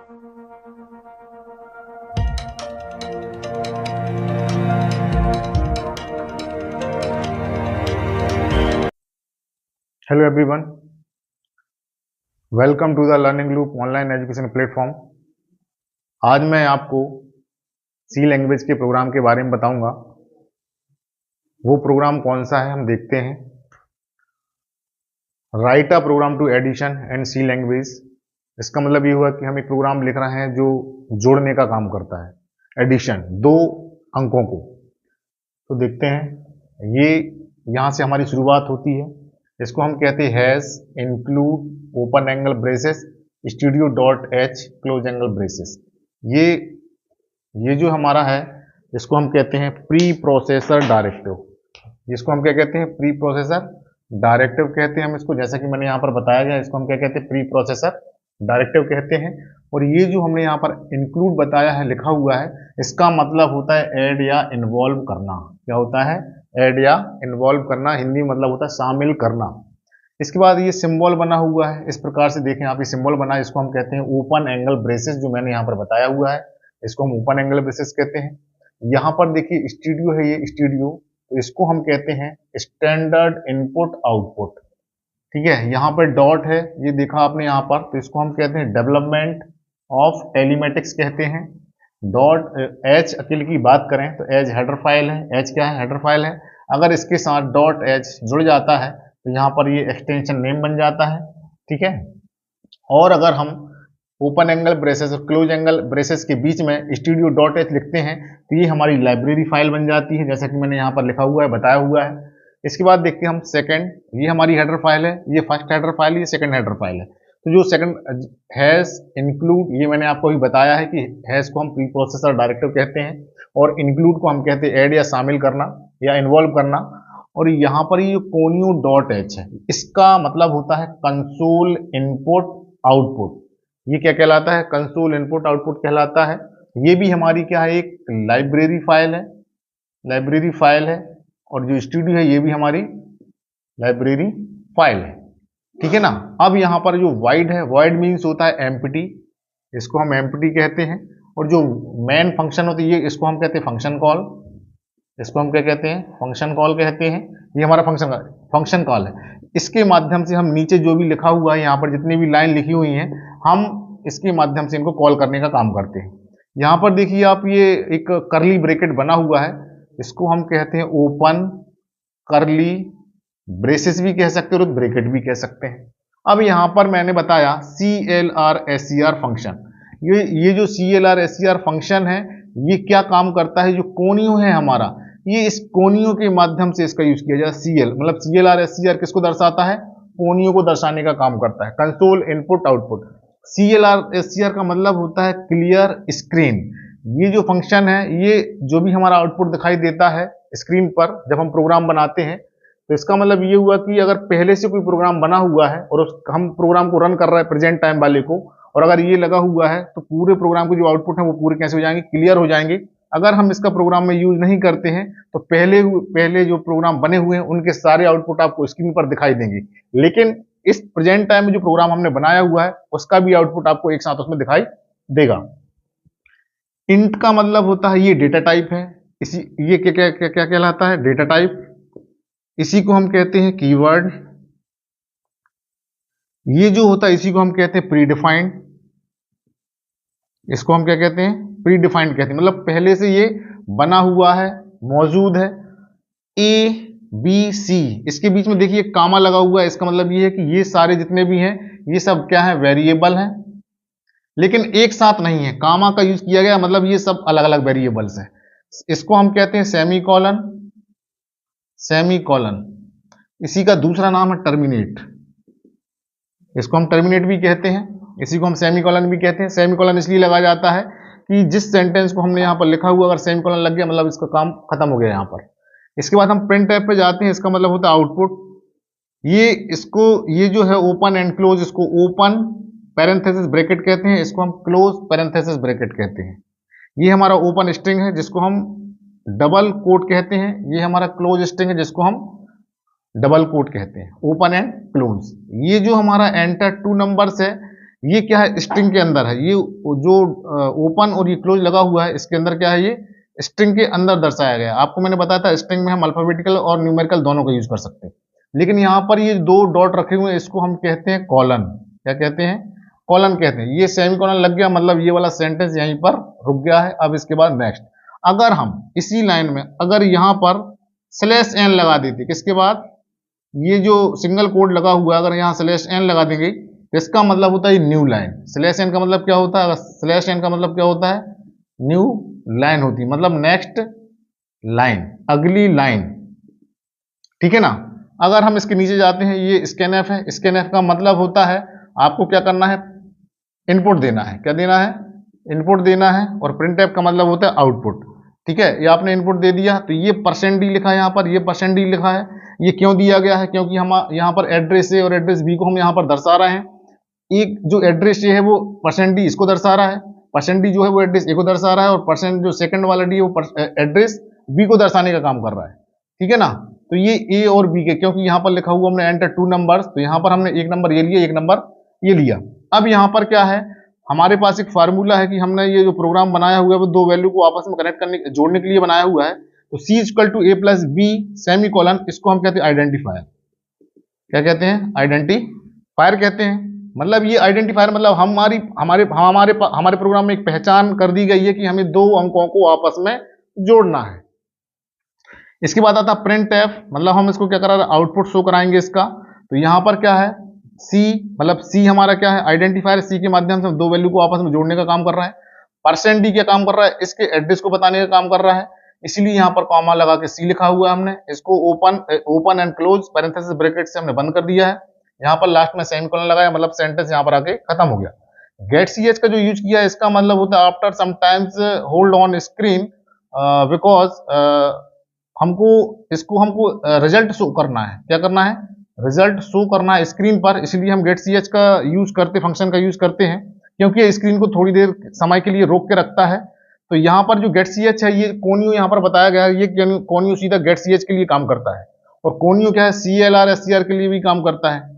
Hello everyone, welcome to the learning loop online education platform. आज मैं आपको सी language के प्रोग्राम के बारे में बताऊंगा। वो प्रोग्राम कौन सा है हम देखते हैं। Write a program to addition and C language. इसका मतलब ये हुआ कि हम एक प्रोग्राम लिख रहे हैं जो जोड़ने का काम करता है, एडिशन, दो अंकों को। तो देखते हैं, ये यहाँ से हमारी शुरुआत होती है। इसको हम कहते हैं has include open angle braces studio dot H close angle braces. ये जो हमारा है, इसको हम कहते हैं प्री प्रोसेसर डायरेक्टिव। जिसको हम क्या कहते हैं, प्री प्रोसेसर डायरेक्टिव कहते हैं हम इसको। जैसा कि मैंने यहाँ पर बताया गया, इसको हम क्या कहते हैं, प्री प्रोसेसर डायरेक्टिव कहते हैं। और ये जो हमने यहाँ पर इंक्लूड बताया है, लिखा हुआ है, इसका मतलब होता है ऐड या इन्वॉल्व करना। क्या होता है? ऐड या इन्वॉल्व करना। हिंदी मतलब होता है शामिल करना। इसके बाद ये सिंबल बना हुआ है, इस प्रकार से देखें आप, ये सिंबल बना है, इसको हम कहते हैं ओपन एंगल ब्रेसेस। जो मैंने यहाँ पर बताया हुआ है, इसको हम ओपन एंगल ब्रेसेस कहते हैं। यहाँ पर देखिए स्टूडियो है, ये स्टूडियो, तो इसको हम कहते हैं स्टैंडर्ड इनपुट आउटपुट। ठीक है, यहाँ पर डॉट है, ये देखा आपने यहाँ पर, तो इसको हम कहते हैं डेवलपमेंट ऑफ टेलीमेटिक्स कहते हैं। डॉट एच अकेले की बात करें तो एज हेडर फाइल है। एच क्या है? हेडर फाइल है। अगर इसके साथ डॉट एच जुड़ जाता है तो यहाँ पर ये एक्सटेंशन नेम बन जाता है। ठीक है, और अगर हम ओपन एंगल ब्रेसेस और क्लोज एंगल ब्रेसेस के बीच में स्टूडियो डॉट एच लिखते हैं तो ये हमारी लाइब्रेरी फाइल बन जाती है, जैसा कि मैंने यहाँ पर लिखा हुआ है, बताया हुआ है। इसके बाद देखते हैं हम सेकंड, ये हमारी हेडर फाइल है, ये फर्स्ट हेडर फाइल, ये सेकंड हेडर फाइल है। तो जो सेकंड हैज इंक्लूड, ये मैंने आपको अभी बताया है कि हैज को हम प्री प्रोसेसर डायरेक्टिव कहते हैं और इंक्लूड को हम कहते हैं ऐड या शामिल करना या इन्वॉल्व करना। और यहाँ पर ये कोनियो डॉट एच है, इसका मतलब होता है कंसोल इनपुट आउटपुट। ये क्या कहलाता है? कंसोल इनपुट आउटपुट कहलाता है। ये भी हमारी क्या है? एक लाइब्रेरी फाइल है, लाइब्रेरी फाइल है। और जो स्टूडियो है ये भी हमारी लाइब्रेरी फाइल है। ठीक है ना। अब यहाँ पर जो वाइड है, वाइड मीन्स होता है एम्प्टी, इसको हम एम्प्टी कहते हैं। और जो मेन फंक्शन होती है, ये इसको हम कहते हैं फंक्शन कॉल। इसको हम क्या कहते हैं? फंक्शन कॉल कहते हैं। ये हमारा फंक्शन कॉल है। इसके माध्यम से हम नीचे जो भी लिखा हुआ है, यहाँ पर जितनी भी लाइन लिखी हुई हैं, हम इसके माध्यम से इनको कॉल करने का काम करते हैं। यहाँ पर देखिए आप, ये एक करली ब्रैकेट बना हुआ है, इसको हम कहते हैं ओपन करली ब्रेसेस भी कह सकते हैं और ब्रैकेट भी कह सकते हैं। अब यहाँ पर मैंने बताया CLR SCR फंक्शन। ये जो CLR SCR फंक्शन है, ये क्या काम करता है? जो कोनियो है हमारा, ये इस कोनियो के माध्यम से इसका यूज किया जाए। CL मतलब CLR SCR किसको दर्शाता है? कोनियो को दर्शाने का काम करता है। Console input output. CLR SCR का मतलब होता है क्लियर स्क्रीन। ये जो फंक्शन है, ये जो भी हमारा आउटपुट दिखाई देता है स्क्रीन पर जब हम प्रोग्राम बनाते हैं, तो इसका मतलब ये हुआ कि अगर पहले से कोई प्रोग्राम बना हुआ है और हम प्रोग्राम को रन कर रहे हैं प्रेजेंट टाइम वाले को, और अगर ये लगा हुआ है, तो पूरे प्रोग्राम के जो आउटपुट है वो पूरे कैसे हो जाएंगे? क्लियर हो जाएंगे। अगर हम इसका प्रोग्राम में यूज नहीं करते हैं तो पहले जो प्रोग्राम बने हुए हैं उनके सारे आउटपुट आपको स्क्रीन पर दिखाई देंगे, लेकिन इस प्रेजेंट टाइम में जो प्रोग्राम हमने बनाया हुआ है उसका भी आउटपुट आपको एक साथ उसमें दिखाई देगा। इंट का मतलब होता है ये डेटा टाइप है। इसी ये क्या क्या क्या क्या कहलाता है? Data type. इसी को हम कहते हैं कीवर्ड। ये जो होता है इसी को हम कहते हैं प्रीडिफाइंड। इसको हम क्या कहते हैं? प्रीडिफाइंड कहते हैं। मतलब पहले से ये बना हुआ है, मौजूद है। ABC, इसके बीच में देखिए कामा लगा हुआ है, इसका मतलब ये है कि ये सारे जितने भी हैं ये सब क्या है? वेरिएबल हैं, लेकिन एक साथ नहीं है। कामा का यूज किया गया, मतलब ये सब अलग अलग वेरिएबल्स हैं। इसको हम कहते हैं सेमी कॉलन। सेमी कॉलन, इसी का दूसरा नाम है टर्मिनेट। इसको हम टर्मिनेट भी कहते हैं, इसी को हम सेमी कॉलन भी कहते हैं। सेमी कॉलन इसलिए लगाया जाता है कि जिस सेंटेंस को हमने यहाँ पर लिखा हुआ, अगर सेमी कॉलन लग गया मतलब इसका काम खत्म हो गया यहाँ पर। इसके बाद हम प्रिंट टैब पे जाते हैं, इसका मतलब होता है आउटपुट। ये जो है ओपन एंड क्लोज, इसको ओपन पैरेंथेसिस ब्रैकेट कहते हैं, इसको हम क्लोज पैरेंथेसिस ब्रैकेट कहते हैं। ये हमारा ओपन स्ट्रिंग है जिसको हम डबल कोट कहते हैं। ये हमारा क्लोज स्ट्रिंग है जिसको हम डबल कोट कहते हैं, ओपन एंड क्लोज। ये जो हमारा एंटर टू नंबर्स है, ये क्या है, स्ट्रिंग के अंदर है, ये जो ओपन और ये क्लोज लगा हुआ है इसके अंदर क्या है, ये स्ट्रिंग के अंदर दर्शाया गया है। आपको मैंने बताया था स्ट्रिंग में हम अल्फाबेटिकल और न्यूमेरिकल दोनों का यूज कर सकते हैं, लेकिन यहाँ पर ये दो डॉट रखे हुए हैं, इसको हम कहते हैं कॉलन। क्या कहते हैं, कॉलन कहते हैं। ये सेमीकोलन लग गया, मतलब ये वाला सेंटेंस यहीं पर रुक गया है। अब इसके बाद नेक्स्ट, अगर हम इसी लाइन में अगर यहाँ पर स्लैश एन लगा देते, किसके बाद, ये जो सिंगल कोड लगा हुआ है, अगर यहाँ स्लैश एन लगा देंगे तो इसका मतलब होता है न्यू लाइन। स्लैश एन का मतलब क्या होता है, स्लैश एन का मतलब क्या होता है, न्यू लाइन होती है, मतलब नेक्स्ट लाइन, अगली लाइन। ठीक है ना। अगर हम इसके नीचे जाते हैं, ये स्कैनएफ है, स्कैनएफ का मतलब होता है आपको क्या करना है, इनपुट देना है। क्या देना है, इनपुट देना है। और प्रिंटएफ का मतलब होता है आउटपुट। ठीक है, ये आपने इनपुट दे दिया, तो ये %d लिखा है यहाँ पर, ये %d लिखा है। ये क्यों दिया गया है, क्योंकि हम यहाँ पर एड्रेस ए और एड्रेस बी को हम यहाँ पर दर्शा रहे हैं। एक जो एड्रेस ए है वो %d इसको दर्शा रहा है, %d जो है वो एड्रेस ए को दर्शा रहा है, और परसेंट जो सेकंड वाला डी है वो एड्रेस बी को दर्शाने का काम कर रहा है। ठीक है ना। तो ये ए और बी के, क्योंकि यहाँ पर लिखा हुआ हमने एंटर 2 नंबर्स, तो यहाँ पर हमने एक नंबर ये लिया, एक नंबर ये लिया। अब यहाँ पर क्या है, हमारे पास एक फार्मूला है कि हमने ये जो प्रोग्राम बनाया हुआ है वो दो वैल्यू को आपस में कनेक्ट करने, जोड़ने के लिए बनाया हुआ है। तो C equal to A plus B semicolon, इसको हम कहते हैं आइडेंटिफायर। क्या कहते हैं, आइडेंटिफायर कहते हैं। मतलब ये आइडेंटिफायर मतलब हमारे प्रोग्राम में एक पहचान कर दी गई है कि हमें दो अंकों को आपस में जोड़ना है। इसके बाद आता प्रिंट एफ, मतलब हम इसको क्या करा रहे हैं, आउटपुट शो कराएंगे इसका। तो यहां पर क्या है, सी, मतलब सी हमारा क्या है, आइडेंटिफायर। सी के माध्यम से दो वैल्यू को आपस में जोड़ने का काम कर रहा है। %d क्या काम कर रहा है, इसके एड्रेस को बताने का काम कर रहा है, इसलिए यहां पर कॉमा लगा के सी लिखा हुआ है हमने। इसको open and close parenthesis bracket से हमने बंद कर दिया है। यहाँ पर लास्ट में सेमीकोलन लगाया, मतलब सेंटेंस यहाँ पर आके खत्म हो गया। गेट ch का जो यूज किया है, इसका मतलब होता है after sometimes hold on screen because हमको रिजल्ट शो करना है। क्या करना है, रिजल्ट शो करना है स्क्रीन पर, इसलिए हम गेट ch का यूज करते, फंक्शन का यूज करते हैं, क्योंकि ये स्क्रीन को थोड़ी देर समय के लिए रोक के रखता है। तो यहाँ पर जो गेट ch है, ये कोनियो यहाँ पर बताया गया है, ये कोनियो सीधा गेट ch के लिए काम करता है, और कोनियो क्या है, CLR SCR के लिए भी काम करता है।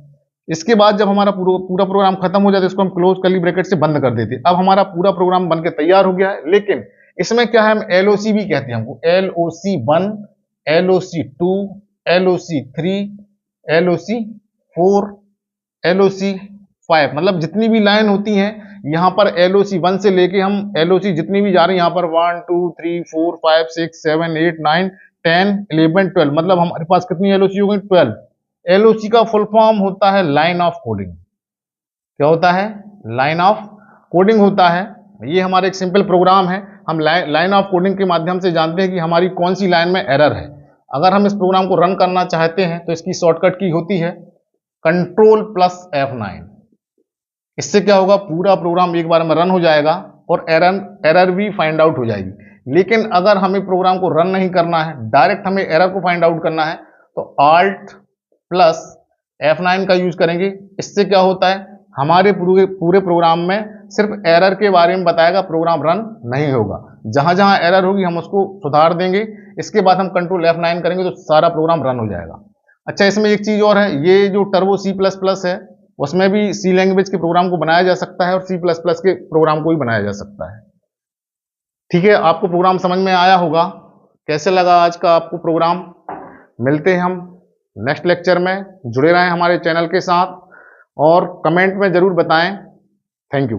इसके बाद जब हमारा पूरा प्रोग्राम खत्म हो जाता है, इसको हम क्लोज कर्ली ब्रैकेट से बंद कर देते हैं। अब हमारा पूरा प्रोग्राम बनके तैयार हो गया है, लेकिन इसमें क्या है, हम LOC भी कहते हैं, हमको LOC 1, LOC 2, LOC 3, LOC 4, LOC 5, मतलब जितनी भी लाइन होती हैं यहाँ पर LOC 1 से लेके हम LOC जितनी भी जा रही हैं यहाँ पर 1 2 3 4 5 6 7 8 9 10 11 12, मतलब हमारे पास कितनी LOC हो गई, 12। LOC का फुल फॉर्म होता है लाइन ऑफ कोडिंग। क्या होता है, लाइन ऑफ कोडिंग होता है। ये हमारा एक सिंपल प्रोग्राम है, हम लाइन ऑफ कोडिंग के माध्यम से जानते हैं कि हमारी कौन सी लाइन में एरर है। अगर हम इस प्रोग्राम को रन करना चाहते हैं तो इसकी शॉर्टकट की होती है Ctrl+F9। इससे क्या होगा, पूरा प्रोग्राम एक बार में रन हो जाएगा और एरर भी फाइंड आउट हो जाएगी। लेकिन अगर हमें प्रोग्राम को रन नहीं करना है, डायरेक्ट हमें एरर को फाइंड आउट करना है, तो Alt+F9 का यूज करेंगे। इससे क्या होता है, हमारे पूरे प्रोग्राम में सिर्फ एरर के बारे में बताएगा, प्रोग्राम रन नहीं होगा। जहां जहां एरर होगी हम उसको सुधार देंगे। इसके बाद हम Ctrl+F9 करेंगे तो सारा प्रोग्राम रन हो जाएगा। अच्छा, इसमें एक चीज और है, ये जो टर्बो C++ है उसमें भी C लैंग्वेज के प्रोग्राम को बनाया जा सकता है और C++ के प्रोग्राम को भी बनाया जा सकता है। ठीक है, आपको प्रोग्राम समझ में आया होगा। कैसे लगा आज का आपको प्रोग्राम। मिलते हैं हम नेक्स्ट लेक्चर में। जुड़े रहें हमारे चैनल के साथ और कमेंट में जरूर बताएं। Thank you.